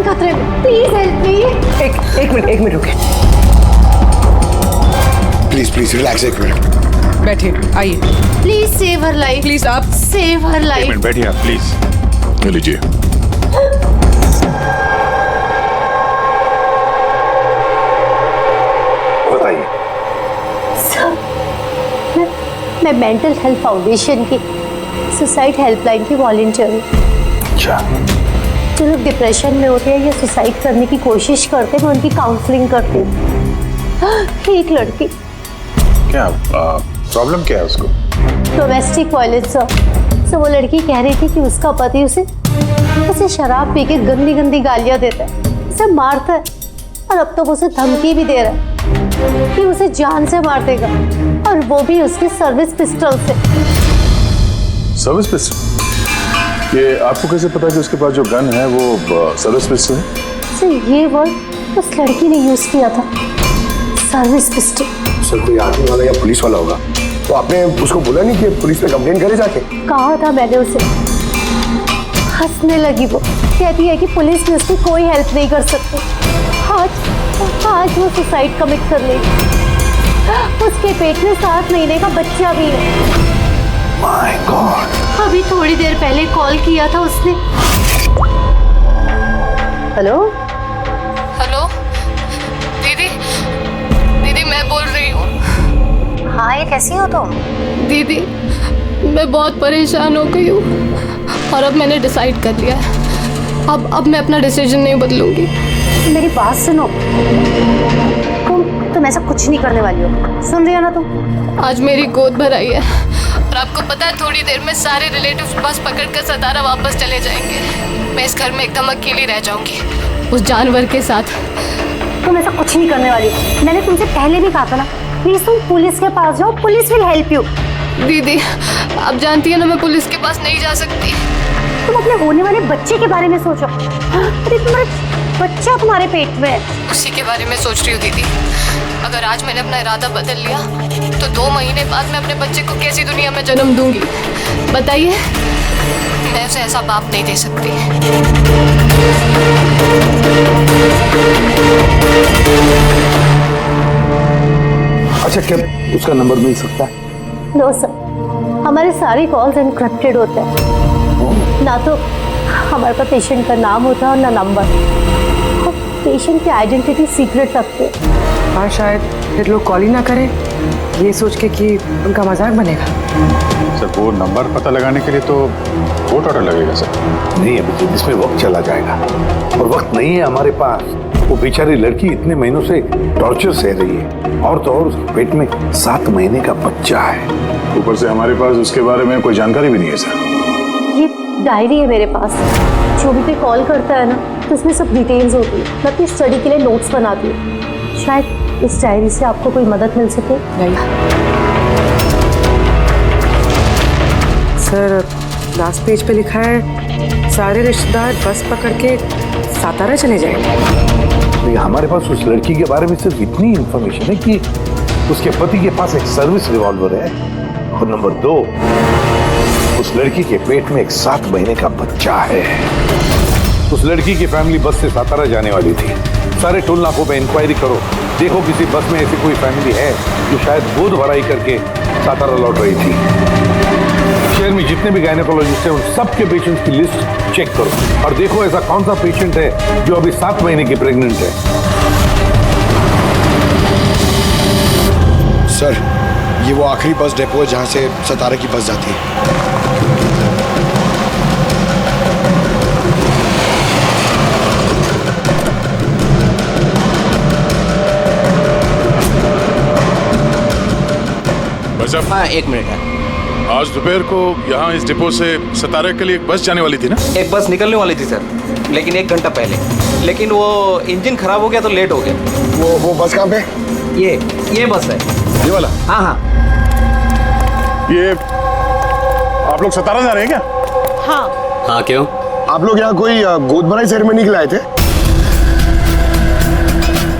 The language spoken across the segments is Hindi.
खतरे में, प्लीज हेल्प मी। एक मिनट रुके। प्लीज रिलैक्स, एक मिनट बैठिए, आइए। Please save her life, please आप सेव हर एक लाइफ। मिनट बैठिए आप प्लीज। ये लीजिए। बताइए। सर, मैं मेंटल हेल्थ फाउंडेशन की सुसाइड हेल्पलाइन की वॉलंटियर हूँ। अच्छा। जो लोग डिप्रेशन में होते हैं या सुसाइड करने की कोशिश करते हैं, मैं उनकी काउंसलिंग करती हूँ। एक लड़की, क्या प्रॉब्लम क्या है उसको? Domestic violence. सो वो लड़की कह रही थी कि उसका पति उसे शराब पी के गंदी गंदी गालियां देता है, उसे मारता है, और अब तो वो उसे धमकी भी दे रहा है कि उसे जान से मार देगा, और वो भी उसके सर्विस पिस्टल से। Service pistol? ये आपको कैसे पता कि उसके पास जो गन है वो सर्विस पिस्टल है? सर, ये वर्ड उस लड़की ने यूज किया था, सर्विस पिस्टल। सर, कोई आर्मी वाला या पुलिस वाला होगा। तो आपने उसको बोला नहीं कि पुलिस में कंप्लेंट करे जाके? कहा था मैंने उसे। हंसने लगी वो, कहती है कि पुलिस में उसकी कोई हेल्प नहीं कर सकती। आज वो सुसाइड कमिट कर लेगी। उसके पेट में 7 महीने का बच्चा भी है। My God. अभी थोड़ी देर पहले कॉल किया था उसने। हेलो हेलो दीदी, दीदी मैं बोल रही हूँ। हाँ, ये कैसी हो तुम? दीदी मैं बहुत परेशान हो गई हूँ और अब मैंने डिसाइड कर लिया है। अब मैं अपना डिसीजन नहीं बदलूंगी। मेरी बात सुनो, तुम ऐसा कुछ नहीं करने वाली हो, सुन रही हो ना तुम? आज मेरी गोद भराई है और आपको पता है थोड़ी देर में सारे रिलेटिव्स बस पकड़कर सतारा वापस चले जाएंगे। मैं इस घर में एकदम अकेली रह जाऊंगी उस जानवर के साथ। तुम ऐसा कुछ नहीं करने वाली हो। मैंने तुमसे पहले भी कहा था ना, प्लीज तुम पुलिस के पास जाओ, पुलिस विल हेल्प यू। दीदी आप जानती है ना मैं पुलिस के पास नहीं जा सकती। तुम अपने होने वाले बच्चे के बारे में सोचो। अरे तुम्हारा बच्चा तुम्हारे पेट में है। उसी के बारे में सोच रही हूँ दीदी। अगर आज मैंने अपना इरादा बदल लिया तो 2 महीने बाद मैं अपने बच्चे को कैसी दुनिया में जन्म दूंगी बताइए। मैं उसे ऐसा बाप नहीं दे सकती। अच्छा, क्या उसका नंबर मिल सकता है? नो सर, हमारे सारे कॉल्स एनक्रिप्टेड होते हैं। ना तो हमारे पास पेशेंट का नाम होता है और ना नंबर। पेशेंट की आइडेंटिटी सीक्रेट रखते हैं। और शायद फिर लोग कॉल ही ना करें, ये सोच के कि उनका मजाक बनेगा। सर, वो नंबर पता लगाने के लिए तो कोर्ट ऑर्डर लगेगा सर। नहीं, अभी इसमें वक्त चला जाएगा और वक्त नहीं है हमारे पास। वो बेचारी लड़की इतने महीनों से टॉर्चर सह रही है, और तो और उसके पेट में 7 महीने का बच्चा है। ऊपर से हमारे पास उसके बारे में कोई जानकारी भी नहीं है सर। ये डायरी है मेरे पास। जो भी कोई कॉल करता है ना, तो उसमें सब डिटेल्स होती है। मैं अपनी स्टडी के लिए नोट्स बनाती हूँ। शायद इस डायरी से आपको कोई मदद मिल सके। सर, लास्ट पेज पे लिखा है सारे रिश्तेदार बस पकड़ के सातारा चले जाएंगे। हमारे पास उस लड़की के बारे में सिर्फ इतनी इंफॉर्मेशन है कि उसके पति के पास एक सर्विस रिवॉल्वर है, और नंबर 2, उस लड़की के पेट में एक 7 महीने का बच्चा है। उस लड़की की फैमिली बस से सातारा जाने वाली थी। सारे टोल नाकों पे इंक्वायरी करो, देखो किसी बस में ऐसी कोई फैमिली है जो शायद गोद भराई करके सातारा लौट रही थी। शहर में जितने भी गायनेकोलॉजिस्ट हैं उन सबके पेशेंट्स की लिस्ट चेक करो और देखो ऐसा कौन सा पेशेंट है जो अभी 7 महीने की प्रेग्नेंट है। सर, ये वो आखिरी बस डिपो है जहां से सतारा की बस जाती है। हाँ, 1 मिनट है। आज दोपहर को यहाँ इस डिपो से सतारा के लिए एक बस जाने वाली थी ना? एक बस निकलने वाली थी सर, लेकिन 1 घंटा पहले। लेकिन वो इंजन खराब हो गया तो लेट हो गया। वो बस कहाँ पे? ये बस है। ये वाला? हाँ हाँ। ये आप लोग सतारा जा रहे हैं क्या? हाँ क्यों? आप लोग यहाँ कोई गोद भराई सेरेमनी के लाए थे?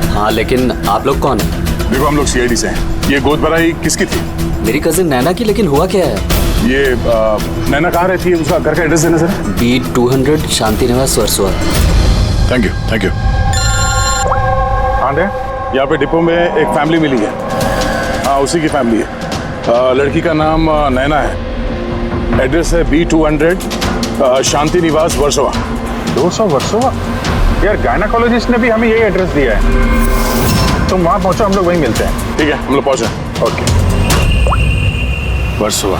हाँ, लेकिन आप लोग कौन है? देखो, हम लोग सीआईडी से हैं। ये गोद भराई किसकी थी? मेरी कजिन नैना की। लेकिन हुआ क्या है? ये नैना कहाँ रहती है? उसका घर का एड्रेस देना sir. B200 Shanti Niwas Versova. Thank you thank you. आंटे, यहाँ पे डिपो में एक फैमिली मिली है। हाँ, उसी की फैमिली है। लड़की का नाम नैना है। एड्रेस है B200 शांति निवास वर्सोवा। 200 वर्सोवा? यार गायनाकोलॉजिस्ट ने भी हमें यही एड्रेस दिया है। तुम वहां पहुंचो, हम लोग वहीं मिलते हैं। ठीक है, हम लोग पहुंचे। ओके। वर्सोवा।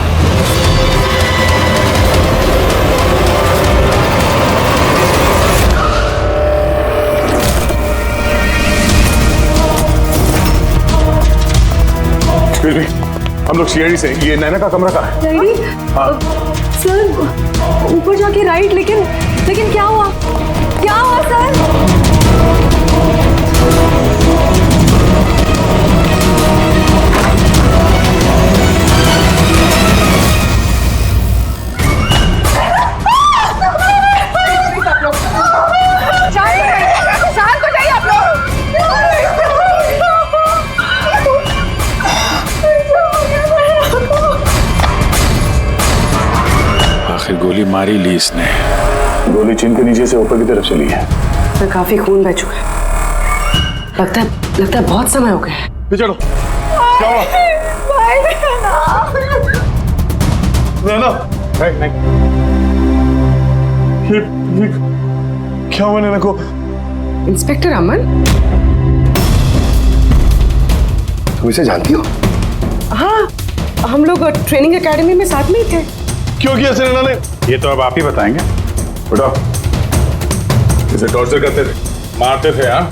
हम लोग सीआईडी से। ये नैना का कमरा कहाँ है? डैडी, सर ऊपर जाके राइट, लेकिन क्या हुआ? क्या हुआ सर? शांत हो जाइए आप लोग। आखिर गोली मारी ली इसने। गोली चिन के नीचे से ऊपर की तरफ चली है। सर काफी खून बह चुका है। लगता है बहुत समय हो गया है। चलो, क्या हुआ? नैना, नहीं। ये क्या हुआ नैना को? इंस्पेक्टर अमन? तुम इसे जानती हो? हाँ, हम लोग ट्रेनिंग एकेडमी में साथ में ही थे। क्यों किया ऐसे नैना ने? ये तो अब आप ही बताएंगे। उठाओ। इसे टॉर्चर करते थे, मारते थे, हाँ,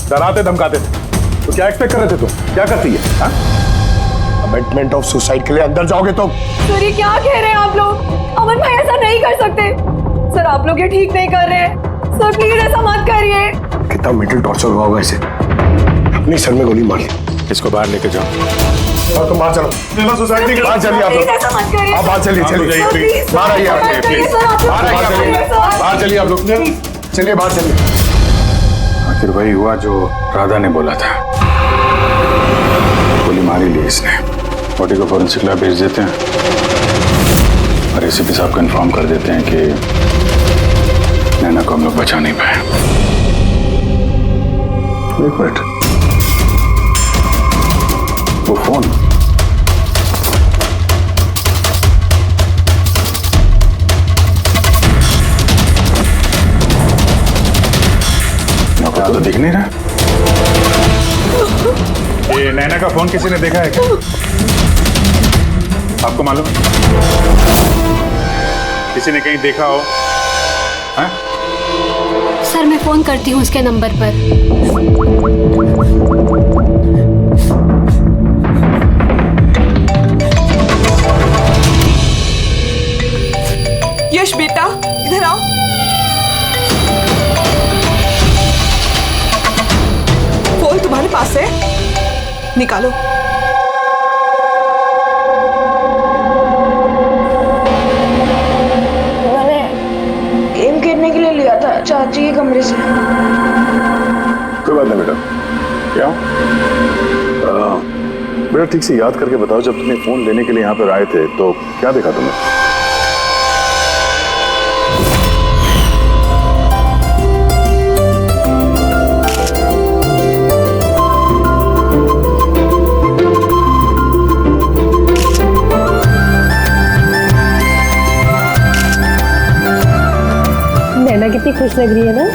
डराते धमकाते थे। तो क्या एक्सपेक्ट कर रहे थे तुम? क्या करती है? हाँ? कमिटमेंट ऑफ सुसाइड के लिए अंदर जाओगे तो? सर ये क्या कह रहे हैं आप लोग? अमन भाई ऐसा नहीं कर सकते। सर आप लोग ये ठीक नहीं कर रहे हैं। सर प्लीज ऐसा मत करिए। कितना मेंटल टॉर्चर हुआ होगा इसे। अपनी सर में गोली मार ली। इसको बाहर लेके जाओ। और तुम बाहर चलो। नैना सुसाइड नहीं कर। बाहर चलिए आप लोग। प्लीज ऐसा मत करिए। आप बाहर चलिए, चलिए। बाहर आइए आप लोग, प्लीज। बाहर आइए आप लोग। बाहर चलिए आप लोग। चलिए बाहर चलिए। आखिर वही हुआ जो राधा ने बोला था। गोली मारी ली इसने। बॉडी को फॉरेंसिक लैब भेज देते हैं और एसीपी साहब कंफर्म कर देते हैं कि नैना को हम लोग बचा नहीं पाए। एक मिनट, वो फोन नौकरा तो दिख नहीं रहा। ये नैना का फोन किसी ने देखा है क्या? आपको मालूम है? किसी ने कहीं देखा हो? हाँ? सर मैं फोन करती हूँ उसके नंबर पर। यश बेटा इधर आओ। फोन तुम्हारे पास है, निकालो। मैंने गेम खेलने के लिए लिया था चाची के कमरे से। कोई बात नहीं बेटा। क्या बेटा, ठीक से याद करके बताओ, जब तुम्हें फोन लेने के लिए यहाँ पर आए थे तो क्या देखा तुमने? नैना कितनी खुश लग रही है ना।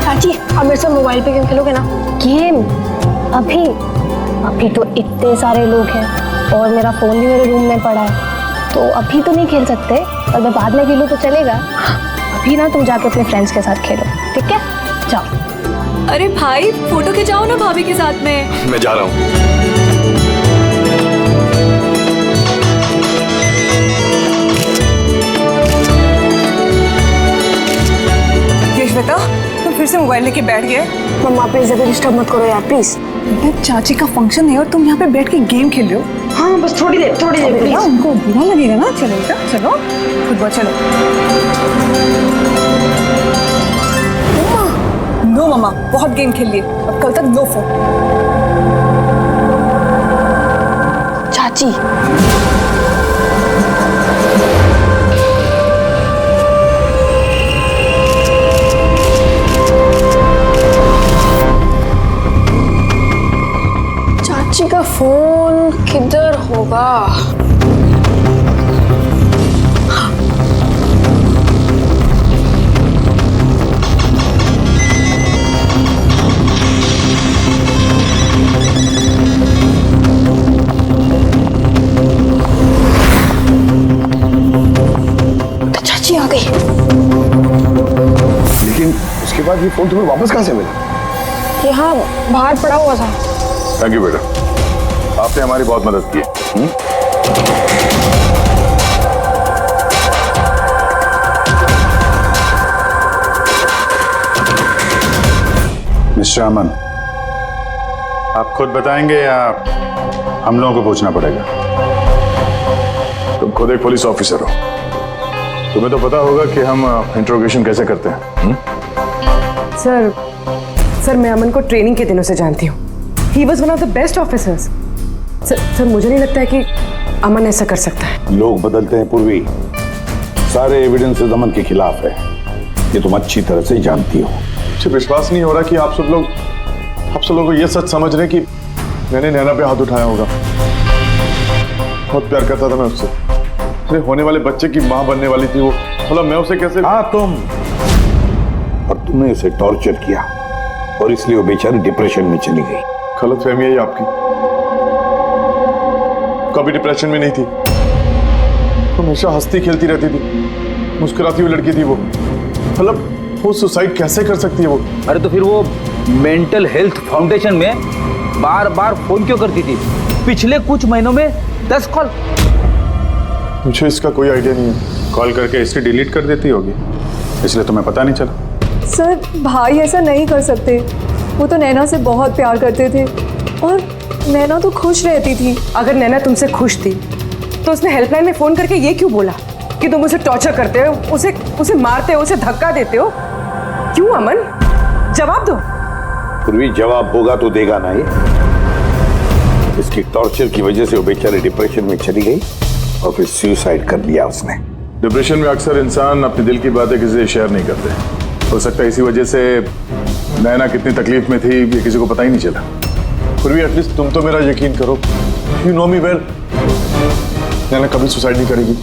चाची अब मेरे साथ मोबाइल पे गेम खेलोगे ना? गेम? अभी तो इतने सारे लोग हैं और मेरा फोन भी मेरे रूम में पड़ा है, तो अभी तो नहीं खेल सकते, और मैं बाद में खेलूँ तो चलेगा। अभी ना तुम जाके अपने फ्रेंड्स के साथ खेलो, ठीक है? जाओ। अरे भाई फोटो खिंचाओ ना भाभी के साथ में। मैं जा रहा हूँ। बेटा तुम फिर से मोबाइल लेके बैठ गए। मम्मा प्लीज अभी डिस्टर्ब मत करो यार प्लीज। बेटा चाची का फंक्शन है और तुम यहाँ पे बैठ के गेम खेल रहे हो। हाँ बस थोड़ी देर बेटा प्लीज। उनको बुरा लगेगा ना। चलो बेटा चलो फुटबॉल चलो। नो मम्मा बहुत गेम खेल लिए, अब कल तक नो फोन। चाची का फोन किधर होगा? चाची आ गई। लेकिन उसके बाद ये फोन तुम्हें वापस कहाँ से मिला? यहाँ बाहर पड़ा हुआ था। थैंक यू बेटा, आपने हमारी बहुत मदद की है। मिस्टर अमन, आप खुद बताएंगे या हम लोगों को पूछना पड़ेगा? तुम खुद एक पुलिस ऑफिसर हो, तुम्हें तो पता होगा कि हम इंट्रोगेशन कैसे करते हैं। सर मैं अमन को ट्रेनिंग के दिनों से जानती हूँ। He was one of the best officers. Sir मुझे नहीं लगता है कि अमन ऐसा कर सकता है। लोग बदलते हैं पूर्वी, सारे एविडेंसेस अमन के खिलाफ है, ये तुम अच्छी तरह से जानती हो। मुझे विश्वास नहीं हो रहा कि आप सब लोग को ये सच समझ रहे हैं कि मैंने नैना पे हाथ उठाया होगा। बहुत प्यार करता था मैं उससे, मेरे होने वाले बच्चे की माँ बनने वाली थी वो, मतलब मैं उसे कैसे। हाँ तुम, और तुमने उसे टॉर्चर किया और इसलिए वो बेचारी डिप्रेशन में चली गई। गलतफहमी है आपकी, कभी डिप्रेशन में नहीं थी, हमेशा हंसती खेलती रहती थी, मुस्कुराती हुई लड़की थी वो। मतलब वो सुसाइड कैसे कर सकती है वो? अरे तो फिर वो मेंटल हेल्थ फाउंडेशन में बार बार फोन क्यों करती थी? पिछले कुछ महीनों में 10 कॉल। मुझे इसका कोई आइडिया नहीं है। कॉल करके हिस्ट्री डिलीट कर देती होगी, इसलिए तुम्हें पता नहीं चला। सर भाई ऐसा नहीं कर सकते, वो तो नैना से बहुत प्यार करते थे और नैना तो खुश रहती थी। अगर नैना तुमसे खुश थी तो उसने हेल्पलाइन में फोन करके ये क्यों बोला कि तुम उसे टॉर्चर करते हो, उसे मारते हो, उसे धक्का देते हो? क्यों अमन, जवाब दो। पूर्वी जवाब होगा तो देगा ना ये। इसकी टॉर्चर की वजह से वो बेचारी डिप्रेशन में चली गई और फिर सुसाइड कर लिया उसने। डिप्रेशन में अक्सर इंसान अपने दिल की बातें किसी से शेयर नहीं करते। हो सकता है इसी वजह से नैना कितनी तकलीफ में थी ये किसी को पता ही नहीं चला। फिर भी एटलीस्ट तुम तो मेरा यकीन करो, यू नो मी वेल। नैना कभी सुसाइड नहीं करेगी,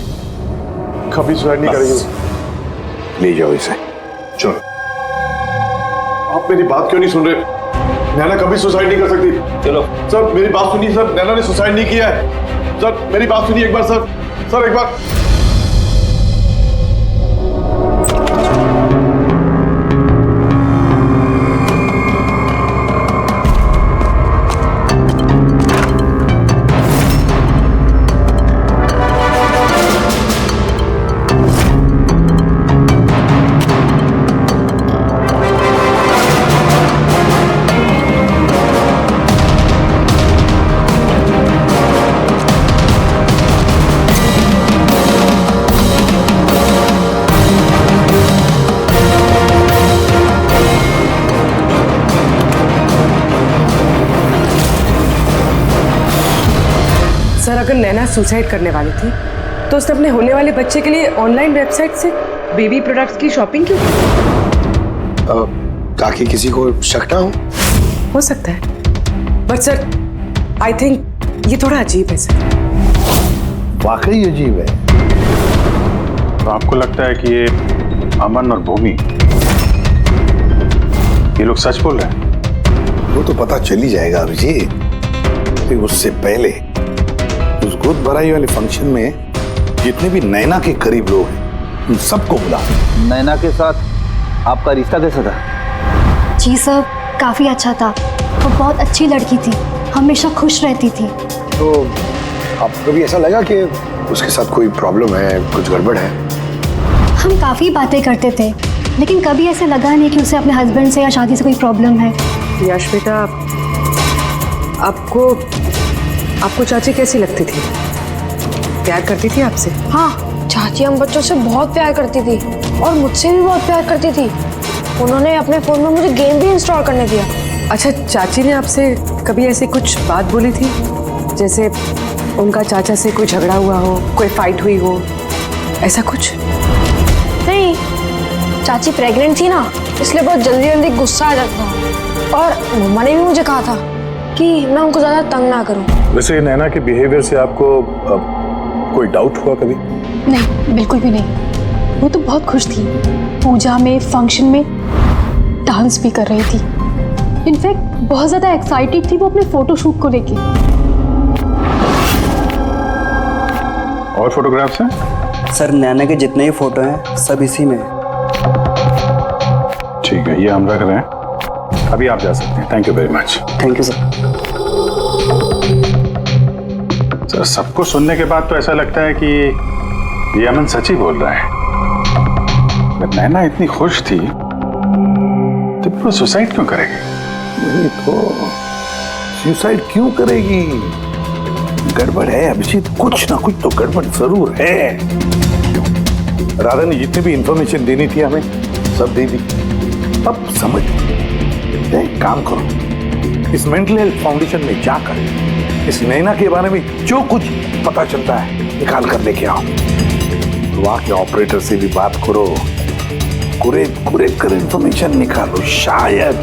कभी सुसाइड नहीं करेगी। ले जाओ इसे। चलो, आप मेरी बात क्यों नहीं सुन रहे? नैना कभी सुसाइड नहीं कर सकती। चलो सर मेरी बात सुनिए सर, नैना ने सुसाइड नहीं किया है। सर मेरी बात सुनिए एक बार सर एक बार। सर अगर नैना सुसाइड करने वाली थी तो उसने अपने होने वाले बच्चे के लिए ऑनलाइन वेबसाइट से बेबी प्रोडक्ट्स की शॉपिंग क्यों की? ताकि किसी को शक ना हो सकता है, बट सर आई थिंक ये थोड़ा अजीब है सर। वाकई अजीब है। तो आपको लगता है कि ये अमन और भूमि ये लोग सच बोल रहे हैं? वो तो पता चल ही जाएगा अभिजीत। तो उससे पहले उस गोद भराई वाले फंक्शन में जितने भी नैना के करीब लोग हैं उन सबको बुला। नैना के साथ आपका रिश्ता कैसा था? जी सर, काफ़ी अच्छा था। वो बहुत अच्छी लड़की थी, हमेशा खुश रहती थी। तो आपको कभी ऐसा लगा कि उसके साथ कोई प्रॉब्लम है, कुछ गड़बड़ है? हम काफ़ी बातें करते थे, लेकिन कभी ऐसे लगा नहीं कि उसे अपने हस्बैंड से या शादी से कोई प्रॉब्लम है। यश बेटा, आपको चाची कैसी लगती थी? प्यार करती थी आपसे? हाँ, चाची हम बच्चों से बहुत प्यार करती थी और मुझसे भी बहुत प्यार करती थी। उन्होंने अपने फोन में मुझे गेम भी इंस्टॉल करने दिया। अच्छा, चाची ने आपसे कभी ऐसी कुछ बात बोली थी, जैसे उनका चाचा से कोई झगड़ा हुआ हो, कोई फाइट हुई हो, ऐसा कुछ? नहीं, चाची प्रेग्नेंट थी ना, इसलिए बहुत जल्दी जल्दी गुस्सा आ जाता था। और मम्मा ने भी मुझे कहा था कि मैं उनको ज्यादा तंग ना करूं। वैसे नैना के बिहेवियर से आपको कोई डाउट हुआ कभी? नहीं, बिल्कुल भी नहीं। वो तो बहुत खुश थी, पूजा में, फंक्शन में डांस भी कर रही थी। इनफैक्ट बहुत ज़्यादा एक्साइटेड थी वो अपने फोटोशूट को लेके। और फोटोग्राफ्स हैं? सर नैना के जितने ही फोटो हैं सब इसी में। ठीक है, ये हम रख रहे हैं। अभी आप जा सकते हैं। Thank you very much. Thank you sir. Sir सब कुछ सुनने के बाद तो ऐसा लगता है कि ये अमन सच ही बोल रहा है। अगर नैना इतनी खुश थी तो वो सुसाइड क्यों करेगी? नहीं तो सुसाइड क्यों करेगी? गड़बड़ है अभिजीत, कुछ ना कुछ तो गड़बड़ जरूर है। राधा ने जितनी भी इंफॉर्मेशन देनी थी हमें सब दे दी। अब समझ एक काम करो, इस मेंटल हेल्थ फाउंडेशन में जाकर इस नैना के बारे में जो कुछ पता चलता है निकाल कर लेके आओ। वहां के ऑपरेटर से भी बात करो, कुरेद कर इंफॉर्मेशन निकालो। शायद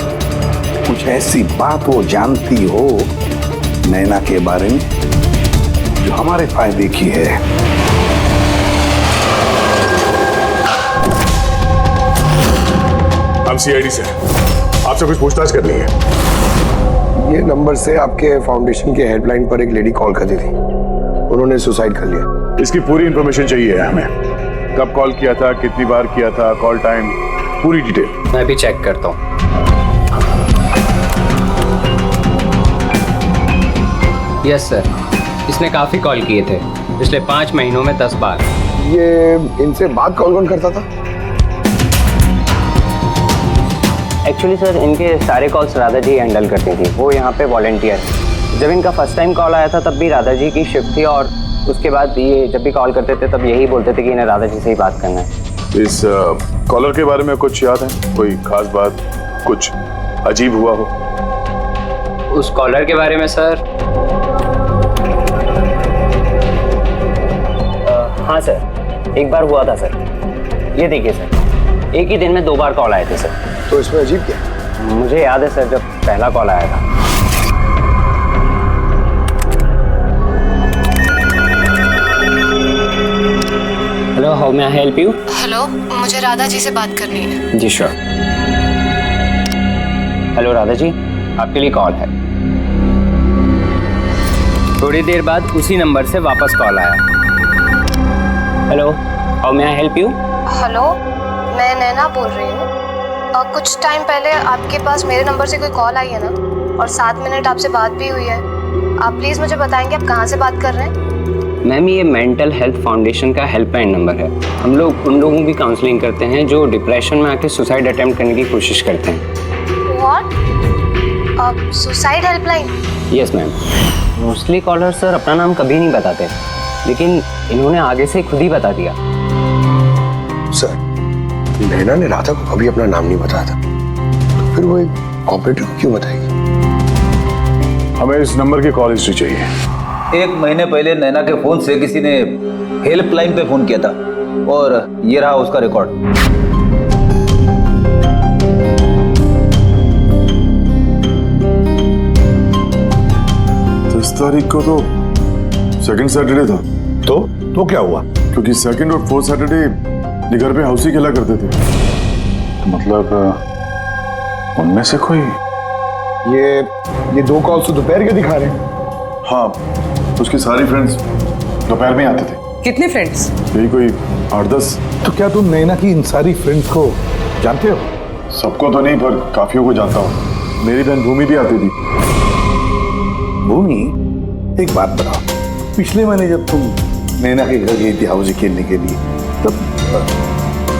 कुछ ऐसी बात वो जानती हो नैना के बारे में जो हमारे फायदे की है। हम सीआईडी से आपसे कुछ पूछताछ करनी है। ये नंबर से आपके फाउंडेशन के हेल्पलाइन पर एक लेडी कॉल करती थी, उन्होंने सुसाइड कर लिया। इसकी पूरी इंफॉर्मेशन चाहिए हमें। कब कॉल किया था, कितनी बार किया था, कॉल टाइम, पूरी डिटेल। मैं भी चेक करता हूँ। यस सर, इसने काफ़ी कॉल किए थे पिछले 5 महीनों में 10 बार। ये इनसे बात कौन करता था? एक्चुअली सर इनके सारे कॉल्स राधा जी हैंडल करती थी, वो यहाँ पे वॉलंटियर। जब इनका फर्स्ट टाइम कॉल आया था तब भी राधा जी की शिफ्ट थी, और उसके बाद ये जब भी कॉल करते थे तब यही बोलते थे कि इन्हें राधा जी से ही बात करना है। इस कॉलर के बारे में कुछ याद है? कोई खास बात, कुछ अजीब हुआ हो? उस कॉलर के बारे में सर हाँ सर, एक बार हुआ था सर। ये देखिए सर, एक ही दिन में 2 बार कॉल आए थे सर। तो इसमें अजीब क्या? मुझे याद है सर, जब पहला कॉल आया था। Hello, how may I help you? Hello, मुझे राधा जी से बात करनी है। जी श्योर। हेलो राधा जी, आपके लिए कॉल है। थोड़ी देर बाद उसी नंबर से वापस कॉल आया। Hello, how may I help you? Hello, मैं नैना बोल रही हूँ। कुछ टाइम पहले आपके पास मेरे नंबर से कोई कॉल आई है ना, और 7 मिनट आपसे बात भी हुई है। आप प्लीज़ मुझे बताएंगे आप कहाँ से बात कर रहे हैं? मैम, ये मेंटल हेल्थ फाउंडेशन का हेल्पलाइन नंबर है। हम लोग उन लोगों की काउंसलिंग करते हैं जो डिप्रेशन में आके सुसाइड अटेम्प्ट करने की कोशिश करते हैं। What? Suicide helpline? Yes ma'am. Mostly caller sir अपना नाम कभी नहीं बताते, लेकिन इन्होंने आगे से खुद ही बता दिया। सर, नैना ने राधा को कभी अपना नाम नहीं बताया था, तो फिर वो एक ऑपरेटर को क्यों बताएगी? हमें इस नंबर की कॉल हिस्ट्री चाहिए। 1 महीने पहले नैना के फोन से किसी ने हेल्पलाइन पे फोन किया था, और ये रहा उसका रिकॉर्ड। 10 तारीख को तो सेकंड सैटरडे था। तो क्या हुआ? क्योंकि सेकंड और 4th सैटरडे घर पे हाउसी खेला करते थे। मतलब उनमें से कोई? ये 2 कॉल्स तो दोपहर के दिखा रहे हैं। हाँ, उसकी सारी फ्रेंड्स दोपहर में आते थे। कितने फ्रेंड्स? यही कोई 8-10। तो क्या तुम नैना की इन सारी फ्रेंड्स को जानते हो? सबको तो नहीं, पर काफियों को जानता हूँ। मेरी बहन भूमि भी आती थी। भूमि, एक बात बताओ, पिछले महीने जब तुम नैना के घर गई थी हाउसी खेलने के लिए, तब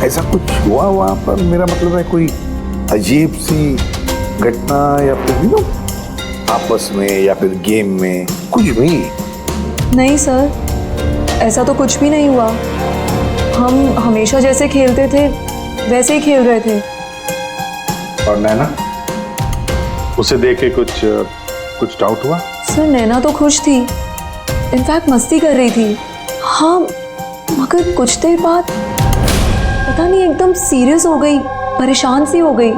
ऐसा कुछ हुआ वहां पर? मेरा मतलब है कोई अजीब सी घटना, या फिर आपस में या फिर गेम में कुछ भी? नहीं सर, ऐसा तो कुछ भी नहीं हुआ। हम हमेशा जैसे खेलते थे वैसे ही खेल रहे थे। और नैना, उसे देख के कुछ डाउट हुआ? सर, नैना तो खुश थी, इनफैक्ट मस्ती कर रही थी। हाँ, मगर कुछ देर बाद पता नहीं एकदम सीरियस हो गई, परेशान सी हो गई।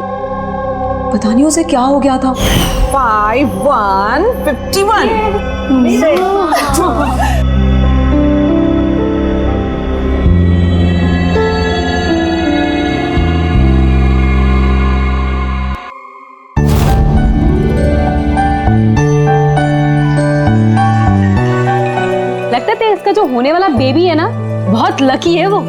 पता नहीं उसे क्या हो गया था। लगता है इसका जो होने वाला बेबी है ना, बहुत लकी है वो।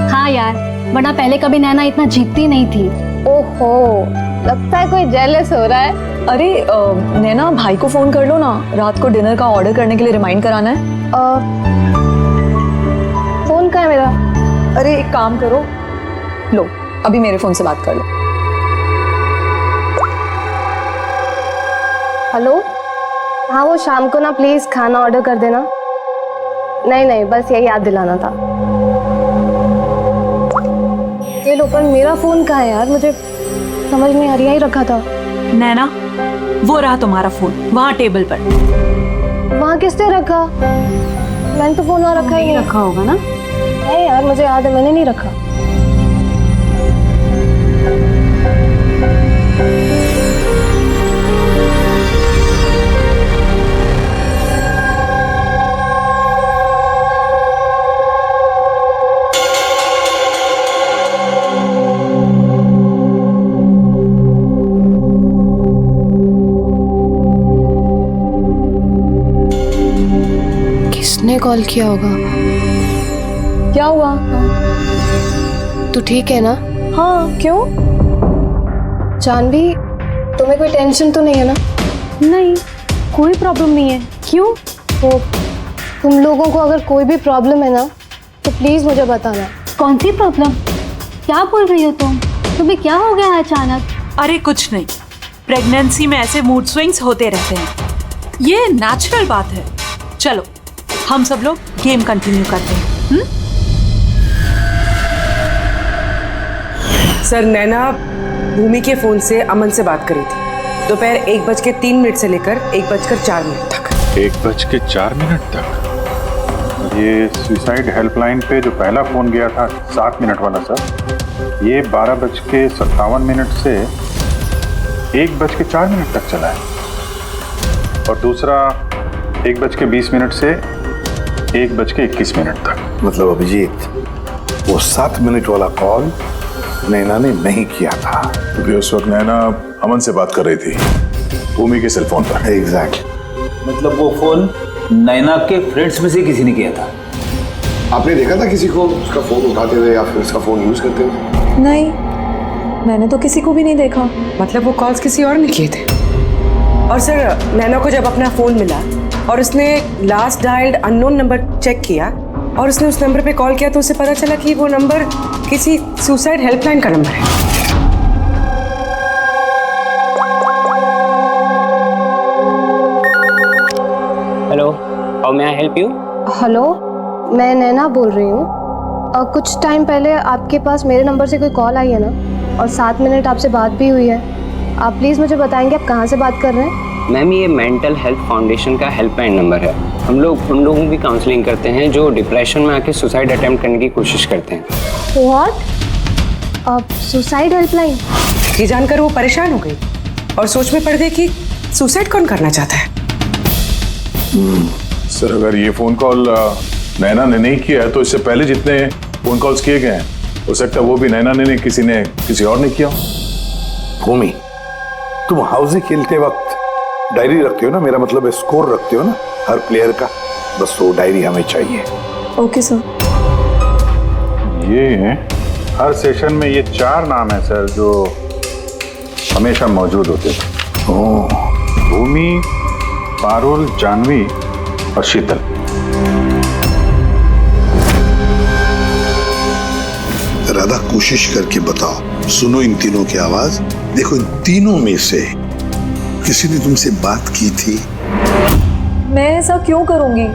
हाँ यार, वरना पहले कभी नैना इतना जीतती नहीं थी। ओहो, लगता है कोई जेलस हो रहा है। अरे नैना, भाई को फोन कर लो ना, रात को डिनर का ऑर्डर करने के लिए रिमाइंड कराना है। फोन कहाँ है मेरा? अरे एक काम करो, लो अभी मेरे फोन से बात कर लो। हेलो, हाँ वो शाम को ना प्लीज खाना ऑर्डर कर देना। नहीं, बस यही याद दिलाना था। ये लो, पर मेरा फोन कहाँ है यार, मुझे समझ नहीं आ रही। यही रखा था। नैना, वो रहा तुम्हारा फोन वहाँ टेबल पर। वहाँ किसने रखा? मैंने तो फोन वहाँ रखा ही नहीं। रखा होगा ना? नहीं यार, मुझे याद है मैंने नहीं रखा। किसने कॉल किया होगा? क्या हुआ? तू ठीक है ना? हाँ, क्यों? जानवी, तुम्हें कोई टेंशन तो नहीं है ना? नहीं, कोई प्रॉब्लम नहीं है। क्यों? तो तुम लोगों को अगर कोई भी प्रॉब्लम है ना, तो प्लीज मुझे बताना। कौन सी प्रॉब्लम? क्या बोल रही हो तुम? तुम्हें क्या हो गया है अचानक? अरे कुछ नहीं, प्रेगनेंसी में ऐसे मूड स्विंग्स होते रहते हैं, ये नेचुरल बात है। चलो हम सब लोग गेम कंटिन्यू करते हैं। सर, नैना भूमि के फोन से अमन से बात करी थी दोपहर 1:03 से लेकर 1:04 तक। 1:04 तक? ये सुसाइड हेल्पलाइन पे जो पहला फोन गया था 7 मिनट वाला सर, ये 12:57 से 1:04 तक चला है, और दूसरा 1:20 से 1:21 तक। मतलब अभिजीत, वो 7 मिनट वाला कॉल नैना ने नहीं किया था, क्योंकि उस वक्त नैना अमन से बात कर रही थी भूमि के सेल फोन पर। एग्जैक्टली। मतलब वो फोन नैना के फ्रेंड्स में से किसी ने किया था। आपने देखा था किसी को उसका फोन उठाते हुए या फिर उसका फोन यूज करते हुए? नहीं, मैंने तो किसी को भी नहीं देखा। मतलब वो कॉल्स किसी और ने किए थे। और सर, नैना को जब अपना फोन मिला और उसने last dialled unknown number check किया और उसने उस नंबर पे कॉल किया, तो उसे पता चला कि वो नंबर किसी सुसाइड हेल्पलाइन का नंबर है। Hello, how may I help you? Hello, मैं नैना बोल रही हूँ। कुछ टाइम पहले आपके पास मेरे नंबर से कोई कॉल आई है ना, और 7 मिनट आपसे बात भी हुई है। आप प्लीज़ मुझे बताएंगे आप कहाँ से बात कर रहे हैं? मैम, ये मेंटल हेल्थ फाउंडेशन का हेल्पलाइन नंबर है। हम लोग उन लोगों की काउंसलिंग करते हैं जो डिप्रेशन में आके सुसाइड अटेम्प्ट करने की कोशिश करते हैं। व्हाट? Suicide helpline? ये जानकर वो परेशान हो गई और सोच में पड़ गई कि सुसाइड कौन करना चाहता है। सर, अगर ये फोन कॉल नैना ने नहीं किया है, तो इससे पहले जितने फोन कॉल्स किए गए हैं, हो सकता है वो भी नैना ने किसी और ने किया। भूमि, तुम हाउसी खेलते वक्त डायरी रखते हो ना? मेरा मतलब है स्कोर रखते हो ना हर प्लेयर का? बस वो डायरी हमें चाहिए। Okay sir. ये हर सेशन में ये 4 नाम है सर जो हमेशा मौजूद होते थे। भूमि, पारुल, जानवी और शीतल। राधा, कोशिश करके बताओ। सुनो इन तीनों की आवाज। देखो, इन तीनों में से किसी ने तुमसे बात की थी? मैं ऐसा क्यों करूंगी?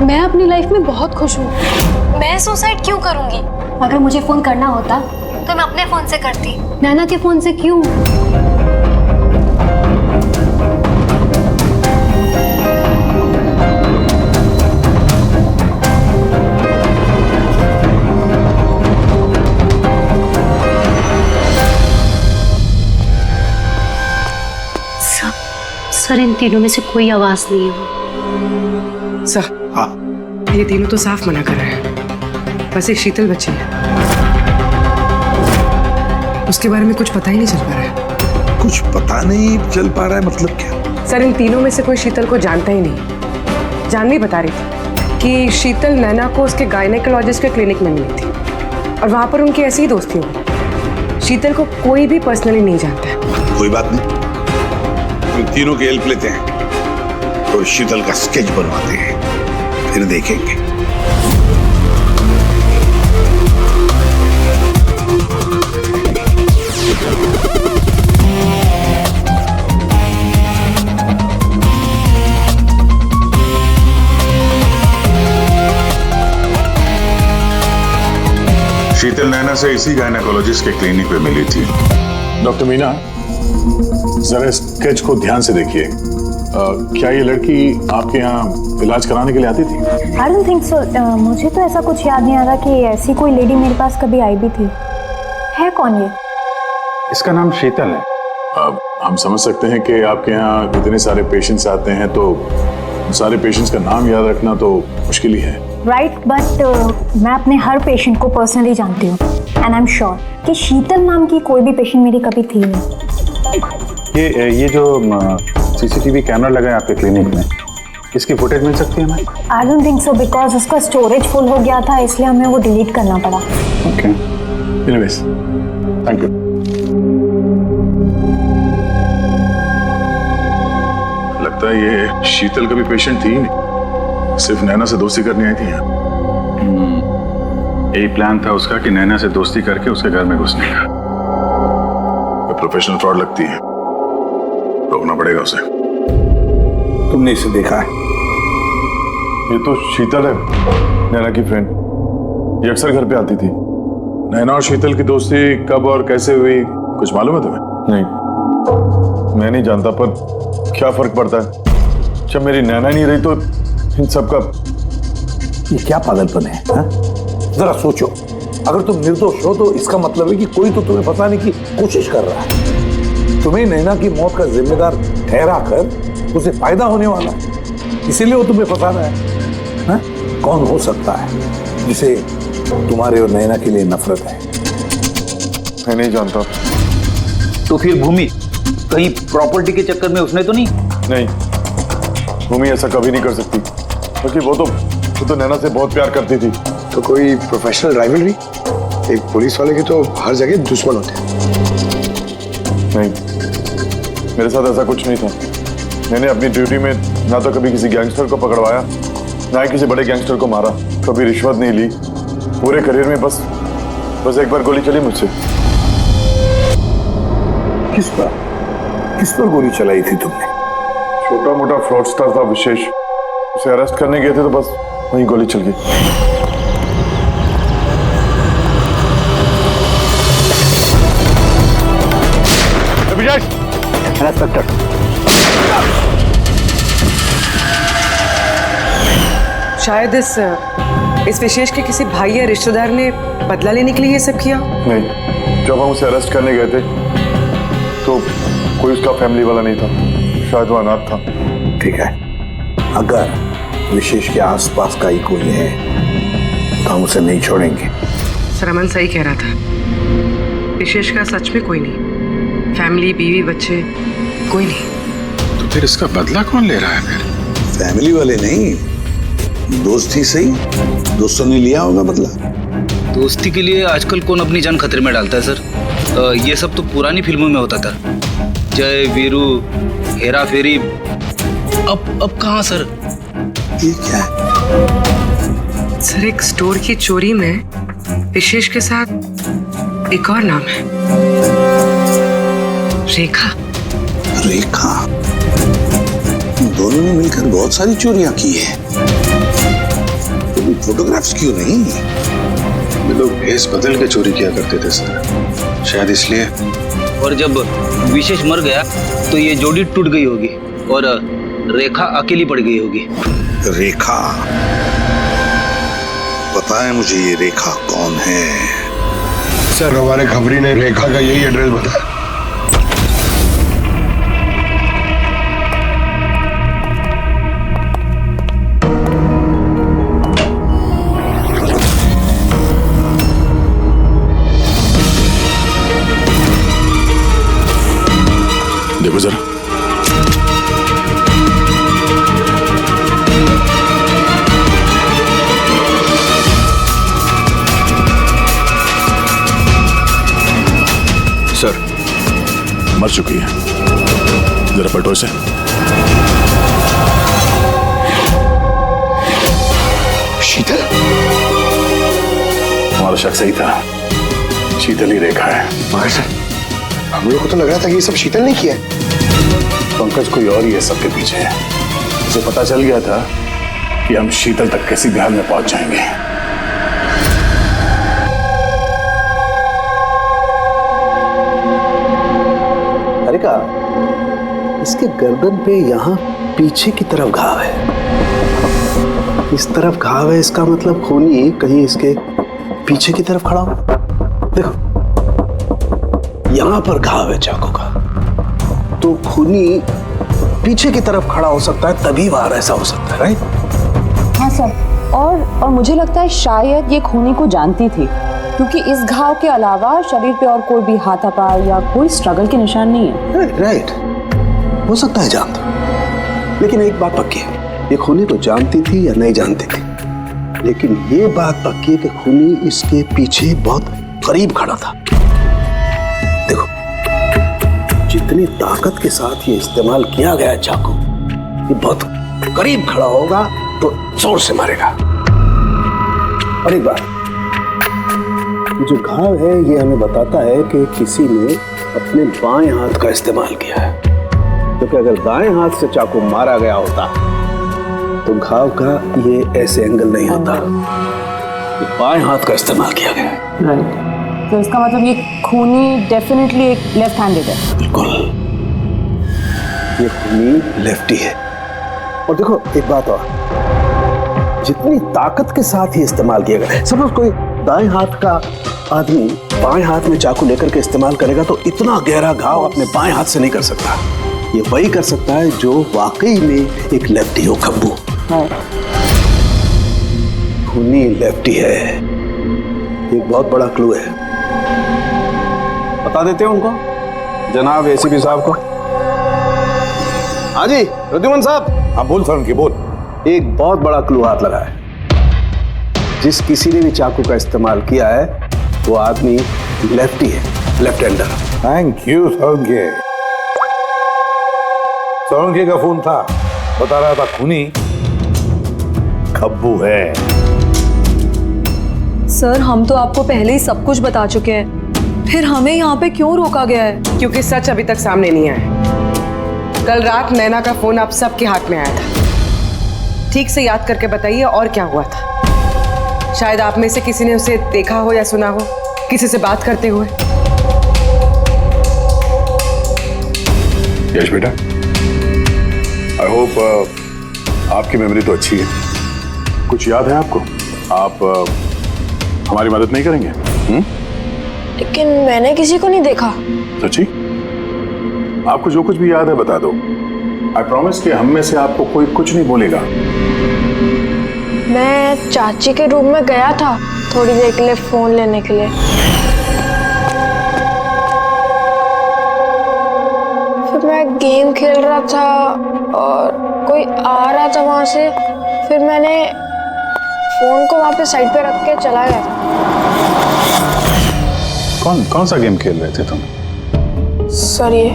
मैं अपनी लाइफ में बहुत खुश हूँ। मैं सुसाइड क्यों करूंगी? अगर मुझे फोन करना होता तो मैं अपने फोन से करती, नैना के फोन से क्यों? तीनों में से कोई आवाज नहीं है। सर, हाँ, ये तीनों तो साफ मना कर रहे हैं, बस एक शीतल बची है। उसके बारे में कुछ पता ही नहीं चल पा रहा है। कुछ पता नहीं चल पा रहा है मतलब क्या? सर, इन तीनों में से कोई शीतल को जानता ही नहीं। जानवी बता रही थी कि शीतल नैना को उसके गायनेकोलॉजिस्ट के क्लिनिक में मिली थी और वहां पर उनकी ऐसी ही दोस्ती हो गई। शीतल को कोई भी पर्सनली नहीं जानता है। कोई बात नहीं, हम तीनों की हेल्प लेते हैं और शीतल का स्केच बनवाते हैं, फिर देखेंगे। शीतल नैना से इसी गायनेकोलॉजिस्ट के क्लिनिक पे मिली थी। डॉक्टर मीना, जरा स्केच को ध्यान से देखिए। क्या ये लड़की आपके यहाँ इलाज कराने के लिए आती थी? I don't think so. मुझे तो ऐसा कुछ याद नहीं आ रहा कि ऐसी कोई लेडी मेरे पास कभी आई भी थी। है कौन ये? इसका नाम शीतल है। अब हम समझ सकते हैं कि आपके यहाँ इतने सारे पेशेंट्स आते हैं तो सारे पेशेंट्स का नाम याद रखना तो मुश्किल ही है। राइट, बट मैं अपने हर पेशेंट को पर्सनली जानती हूँ एंड आई एम श्योर कि शीतल नाम की कोई भी पेशेंट मेरी कभी थी नहीं। ये जो सीसीटीवी कैमरा लगा है आपके क्लिनिक में, इसकी फुटेज मिल सकती है हमें? I don't think so, because उसका स्टोरेज फुल हो गया था, इसलिए हमें वो डिलीट करना पड़ा। Okay, anyways, thank you. लगता है ये शीतल का भी पेशेंट थी ही नहीं, सिर्फ नैना से दोस्ती करने आई थी यहाँ। यही प्लान था उसका कि नैना से दोस्ती करके उसके घर में घुसने का। प्रोफेशनल फ्रॉड लगती है, रोकना पड़ेगा उसे। तुमने इसे देखा है? ये तो शीतल है, नैना की फ्रेंड। ये अक्सर घर पे आती थी। नैना और शीतल की दोस्ती कब और कैसे हुई, कुछ मालूम है तुम्हें? नहीं, मैं नहीं जानता, पर क्या फर्क पड़ता है जब मेरी नैना नहीं रही तो इन सब का। ये क्या पागलपन है हा? जरा सोचो, अगर तुम निर्दोष हो तो इसका मतलब है कि कोई तो तुम्हें फंसाने की कोशिश कर रहा है। तुम्हें नैना की मौत का जिम्मेदार ठहरा कर उसे फायदा होने वाला है, इसीलिए वो तुम्हें फंसा रहा है हा? कौन हो सकता है जिसे तुम्हारे और नैना के लिए नफरत है? मैं नहीं जानता। तो फिर भूमि कहीं प्रॉपर्टी के चक्कर में उसने तो नहीं? नहीं, भूमि ऐसा कभी नहीं कर सकती, क्योंकि वो तो नैना से बहुत प्यार करती थी। तो कोई प्रोफेशनल राइवलरी? एक पुलिस वाले के तो हर जगह दुश्मन होते हैं। नहीं, मेरे साथ ऐसा कुछ नहीं था। मैंने अपनी ड्यूटी में ना तो कभी किसी गैंगस्टर को पकड़वाया, ना ही किसी बड़े गैंगस्टर को मारा, कभी रिश्वत नहीं ली। पूरे करियर में बस एक बार गोली चली मुझसे। किस पर गोली चलाई थी तुमने? छोटा मोटा फ्रॉडस्टर था विशेष, उसे अरेस्ट करने गए थे तो बस वहीं गोली चल गई। इंस्पेक्टर, शायद इस विशेष के किसी भाई या रिश्तेदार ने बदला लेने के लिए ये सब किया। नहीं, जब हम उसे अरेस्ट करने गए थे तो कोई उसका फैमिली वाला नहीं था, शायद वो अनाथ था। ठीक है, अगर विशेष के आसपास का ही कोई है तो हम उसे नहीं छोड़ेंगे। सर, अमन सही कह रहा था, विशेष का सच में कोई नहीं, फैमिली, बीवी, बच्चे, कोई नहीं। तो फिर इसका बदला कौन ले रहा है फिर? फैमिली वाले नहीं, दोस्त ही सही। दोस्तों ने लिया होगा बदला। दोस्ती के लिए आजकल कौन अपनी जान खतरे में डालता है सर? ये सब तो पुरानी फिल्मों में होता था, जय वीरू, हेरा फेरी। अब कहाँ सर? ये क्या है? सर, एक स्टोर की चोरी में विशेष के साथ एक और नाम है, रेखा। रेखा? दोनों ने मिलकर बहुत सारी चोरियां की है, तो फोटोग्राफ्स क्यों नहीं? ये लोग भेस बदल के चोरी किया करते थे सर, शायद इसलिए। और जब विशेष मर गया तो ये जोड़ी टूट गई होगी और रेखा अकेली पड़ गई होगी। रेखा? पता है मुझे ये रेखा कौन है। सर, हमारे खबरी ने रेखा का यही एड्रेस बताया। मर चुकी है। जरा पलटो इसे। शीतल? हमारा शक सही था, शीतल ही रेखा है। मगर सर, हम लोग को तो लग रहा था कि ये सब शीतल ने किया है। पंकज कोई और ही है सबके पीछे है। उसे पता चल गया था कि हम शीतल तक कैसी भी हाल में पहुंच जाएंगे। अरे का इसके गर्दन पे यहाँ पीछे की तरफ घाव है, इस तरफ घाव है, इसका मतलब खूनी कहीं इसके पीछे की तरफ खड़ा हो। देखो यहाँ पर घाव है चाकू का, तो खूनी पीछे की तरफ खड़ा हो सकता है, तभी बाहर ऐसा हो सकता है, राइट? हाँ सर, और मुझे लगता है शायद ये खूनी को जानती थी, क्योंकि इस घाव के अलावा शरीर पे और कोई भी हाथापाई या कोई स्ट्रगल के निशान नहीं है। राइट, हो सकता है जानती, लेकिन एक बात पक्की है, ये खूनी को जानती थी या नहीं जानती थी, लेकिन ये बात पक्की है कि खूनी इसके पीछे बहुत करीब खड़ा था। देखो जितनी ताकत के साथ ये इस्तेमाल किया गया चाकू, ये बहुत करीब खड़ा होगा तो जोर से मारेगा। और एक बात, जो घाव है ये हमें बताता है कि किसी ने अपने बाएं हाथ का इस्तेमाल किया है, क्योंकि अगर दाएं हाथ से चाकू मारा गया होता तो घाव का ये ऐसे एंगल नहीं होता। ये बाएं हाथ का इस्तेमाल किया गया है। राइट, तो इसका मतलब ये खूनी डेफिनेटली एक लेफ्ट हैंडेड है। बिल्कुल, ये खूनी लेफ्टी है। और देखो एक बात और, जितनी ताकत के साथ ही इस्तेमाल किया गया, सपोज कोई दाएं हाथ का आदमी बाएं हाथ में चाकू लेकर के इस्तेमाल करेगा तो इतना गहरा घाव अपने बाएं हाथ से नहीं कर सकता। ये वही कर सकता है जो वाकई में एक लेफ्टी हो, खब्बू। खूनी लेफ्टी है, एक बहुत बड़ा क्लू है। बता देते हो उनको, जनाब एसीपी साहब को। हाँ जी प्रद्युमन साहब। हाँ बोल सर, उनकी बोल। एक बहुत बड़ा क्लू हाथ लगा है। जिस किसी ने भी चाकू का इस्तेमाल किया है वो आदमी लेफ्टी है, left hander. Thank you Solanki. Solanki का फोन था, बता रहा था खूनी खब्बू है। सर हम तो आपको पहले ही सब कुछ बता चुके हैं, फिर हमें यहाँ पे क्यों रोका गया है? क्योंकि सच अभी तक सामने नहीं आया। कल रात नैना का फोन आप सबके हाथ में आया था। ठीक से याद करके बताइए और क्या हुआ था। शायद आप में से किसी ने उसे देखा हो या सुना हो किसी से बात करते हुए। यश बेटा, आई होप आपकी मेमोरी तो अच्छी है, कुछ याद है आपको? आप हमारी मदद नहीं करेंगे? लेकिन मैंने किसी को नहीं देखा। सच्ची? आपको जो कुछ भी याद है बता दो। आई प्रॉमिस कि हम में से आपको कोई कुछ नहीं बोलेगा। मैं चाची के रूम में गया था थोड़ी देर के लिए फोन लेने के लिए, फिर मैं गेम खेल रहा था और कोई आ रहा था वहां से, फिर मैंने फोन को वहां पे साइड पे रख के चला गया था। कौन सा गेम खेल रहे थे तुम? सर ये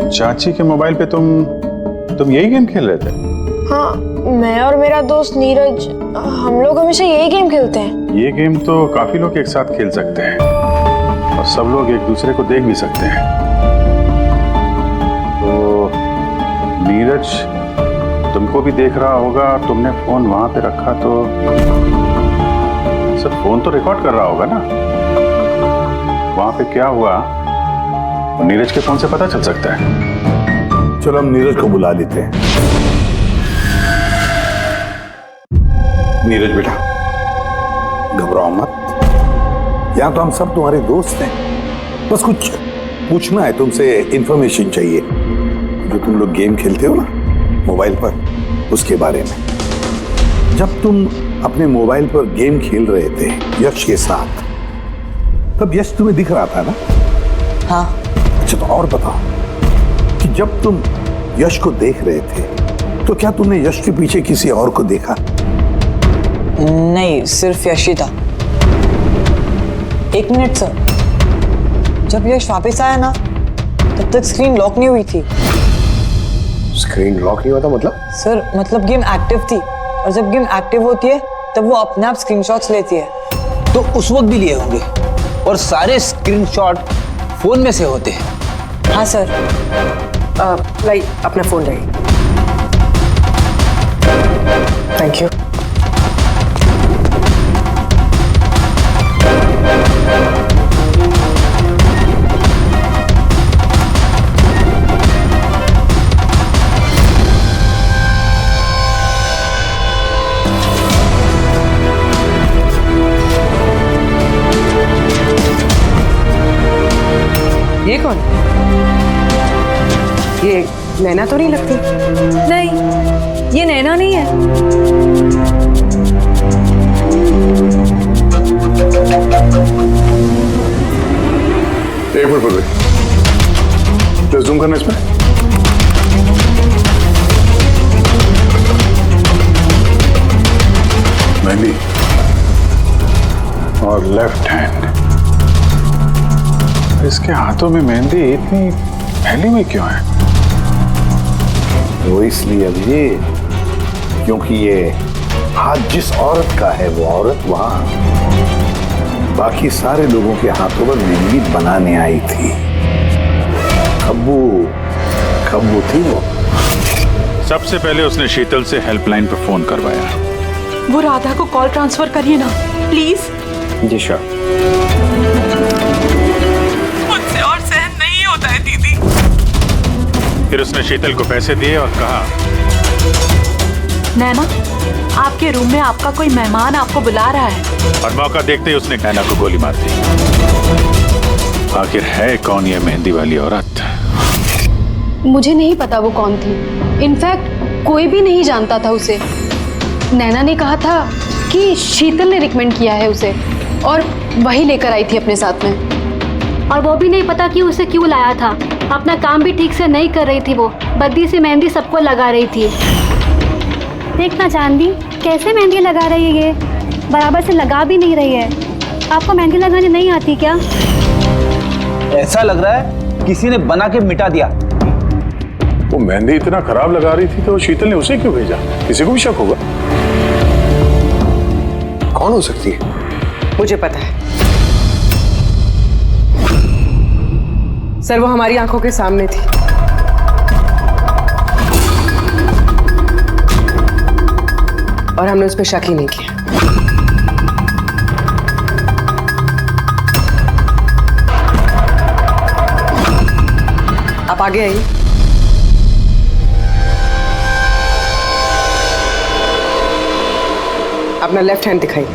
चाची के मोबाइल पे तुम यही गेम खेल रहे थे? हाँ, मैं और मेरा दोस्त नीरज, हम लोग हमेशा यही गेम खेलते हैं। ये गेम तो काफी लोग एक साथ खेल सकते हैं और सब लोग एक दूसरे को देख भी सकते हैं। तो नीरज तुमको भी देख रहा होगा, तुमने फोन वहां पे रखा तो सर फोन तो रिकॉर्ड कर रहा होगा ना, वहां पे क्या हुआ और नीरज के फोन से पता चल सकता है। चलो हम नीरज को बुला लेते हैं। नीरज बेटा घबराओ मत, यहां तो हम सब तुम्हारे दोस्त हैं, बस कुछ पूछना है तुमसे, इंफॉर्मेशन चाहिए। जो तुम लोग गेम खेलते हो ना मोबाइल पर, उसके बारे में। जब तुम अपने मोबाइल पर गेम खेल रहे थे यश के साथ, तब यश तुम्हें दिख रहा था ना? हाँ। अच्छा तो और बताओ कि जब तुम यश को देख रहे थे तो क्या तुमने यश के पीछे किसी और को देखा? नहीं, सिर्फ यश ही था। एक मिनट सर, जब यश वापस आया ना तब तक स्क्रीन लॉक नहीं हुई थी। स्क्रीन लॉक नहीं होता मतलब? सर मतलब गेम एक्टिव थी और जब गेम एक्टिव होती है तब वो अपने आप स्क्रीनशॉट्स लेती है। तो उस वक्त भी लिए होंगे और सारे स्क्रीनशॉट फोन में से होते हैं। हाँ सर। लाई अपना फोन लाई। Thank you. ये कौन? ये नैना तो नहीं लगती। नहीं, ये नैना नहीं है। एक मिनट पकड़े, जस्ट जूम करना इसमें। मेहंदी और लेफ्ट हैंड, इसके हाथों में मेहंदी इतनी फैली हुई क्यों है? वो इसलिए अभी क्योंकि ये हाथ जिस औरत का है वो औरत वहां बाकी सारे लोगों के हाथों पर मेहंदी बनाने आई थी। खब्बू थी वो। सबसे पहले उसने शीतल से हेल्पलाइन पर फोन करवाया। वो राधा को कॉल ट्रांसफर करिए ना प्लीज। Ji sure. मुझसे और सहन नहीं होता है दीदी। फिर उसने शीतल को पैसे दिए और कहा, नैना आपके रूम में आपका कोई मेहमान आपको बुला रहा है। और मौका देखते ही उसने नैना को गोली मार दी। आखिर है कौन ये मेहंदी वाली औरत? मुझे नहीं पता वो कौन थी। इनफैक्ट कोई भी नहीं जानता था उसे। नैना ने कहा था कि शीतल ने रिकमेंड किया है उसे और वही लेकर आई थी अपने साथ में। और वो भी नहीं पता कि उसे क्यों लाया था। अपना काम भी ठीक से नहीं कर रही थी वो, बद्दी से मेहंदी सबको लगा रही थी। देखना चांदी कैसे मेहंदी लगा रही है, ये बराबर से लगा भी नहीं रही है। आपको मेहंदी लगाने नहीं आती क्या? ऐसा लग रहा है किसी ने बना के मिटा दिया। वो मेहंदी इतना खराब लगा रही थी तो शीतल ने उसे क्यों भेजा? किसी को भी शक होगा। कौन हो सकती है? मुझे पता है सर, वो हमारी आंखों के सामने थी। और हमने उस पर शक ही नहीं किया। आप आगे आइए। अपना लेफ्ट हैंड दिखाइए।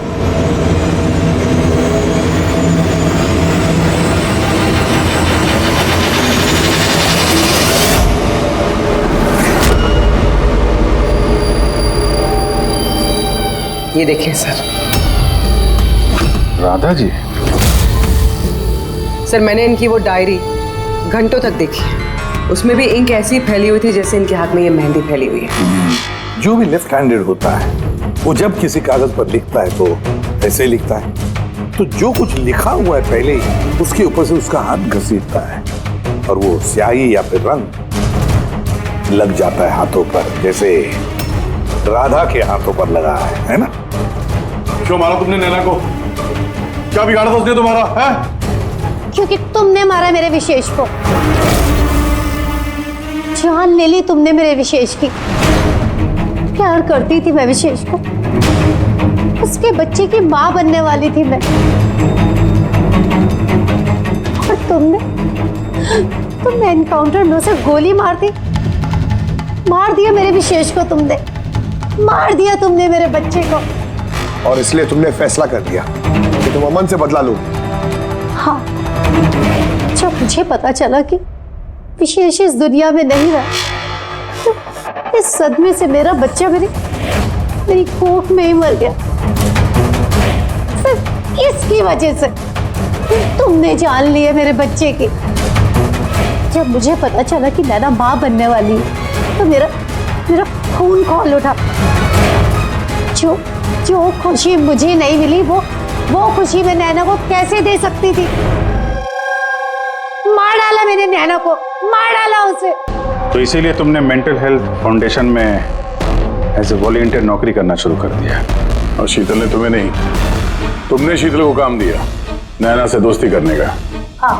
ये देखिए सर। राधा जी? सर मैंने इनकी वो डायरी घंटों तक देखी है। उसमें भी इंक ऐसी फैली हुई थी जैसे इनके हाथ में ये मेहंदी फैली हुई है। जो भी लेफ्ट हैंडेड होता है वो जब किसी कागज पर लिखता है तो ऐसे ही लिखता है। तो जो कुछ लिखा हुआ है पहले ही उसके ऊपर से उसका हाथ घसीटता है और वो स्याही या फिर रंग लग जाता है हाथों पर, जैसे राधा के हाथों पर लगा है ना? क्यों मारा तुमने नैना को? क्या बिगाड़ा था उसने तुम्हारा? है? क्योंकि तुमने मारा मेरे विशेष को। जान ले ली तुमने मेरे विशेष की। प्यार करती थी मैं विशेष को, उसके बच्चे की मां बनने वाली थी मैं। और तुमने एनकाउंटर में उसे गोली मार दिया मेरे विशेष को। तुमने मार दिया तुमने मेरे बच्चे को। और इसलिए तुमने फैसला कर लिया कि तुम अमन से बदला लो। हाँ, जब मुझे पता चला कि विशेष इस दुनिया में नहीं रहा तो इस सदमे से मेरा बच्चा मेरी कोख में ही मर गया। सिर्फ इसकी वजह से तुमने जान ली है मेरे बच्चे की। जब मुझे पता चला कि नैना मां बनने वाली है तो मेरा खून खौल उठा। जो खुशी मुझे नहीं मिली वो खुशी मैं नैना को कैसे दे सकती थी? मार डाला मैंने नैना को, मार डाला उसे। तो इसीलिए तुमने मेंटल हेल्थ फाउंडेशन में एज ए वॉलंटियर नौकरी करना शुरू कर दिया। और शीतल ने तुम्हें नहीं, तुमने शीतल को काम दिया नैना से दोस्ती करने का। हाँ,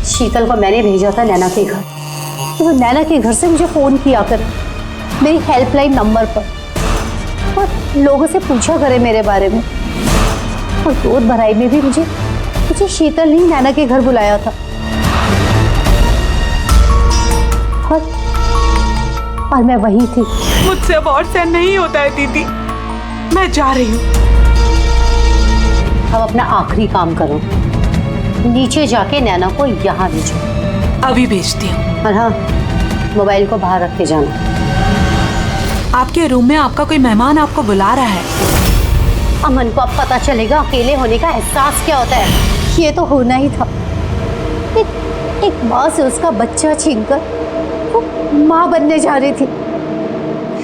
शीतल को मैंने भेजा था नैना के घर, तो वो नैना के घर से मुझे फोन किया कर मेरी हेल्पलाइन नंबर पर, और लोगों से पूछा करे मेरे बारे में। और दूध भराई में भी मुझे शीतल ने नैना के घर बुलाया था। और मैं वही थी। मुझसे अब और सहन नहीं होता है दीदी, मैं जा रही हूँ। अब अपना आखिरी काम करो, नीचे जाके नैना को यहाँ भेजो। अभी भेजती हूँ। और हाँ, मोबाइल को बाहर रख के जाना। आपके रूम में आपका कोई मेहमान आपको बुला रहा है। अमन को अब पता चलेगा अकेले होने का एहसास क्या होता है। ये तो होना ही था। एक माँ से उसका बच्चा छीनकर वो माँ बनने जा रही थी,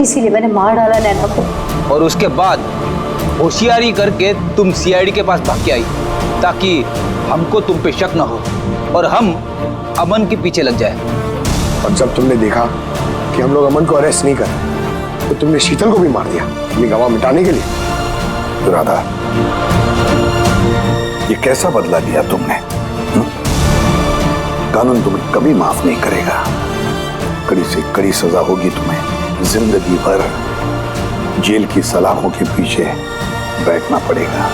इसीलिए मैंने मार डाला नैना को। और उसके बाद होशियारी करके तुम सीआईडी के पास भाग के आई ताकि हमको तुम पे शक न हो और हम अमन के पीछे लग जाए। और जब तुमने देखा कि हम लोग अमन को अरेस्ट नहीं कर रहे, तो तुमने शीतल को भी मार दिया अपनी गवाह मिटाने के लिए। राधा, ये कैसा बदला लिया तुमने? कानून तुम्हें कभी माफ नहीं करेगा। कड़ी से कड़ी सजा होगी तुम्हें, जिंदगी भर जेल की सलाखों के पीछे बैठना पड़ेगा।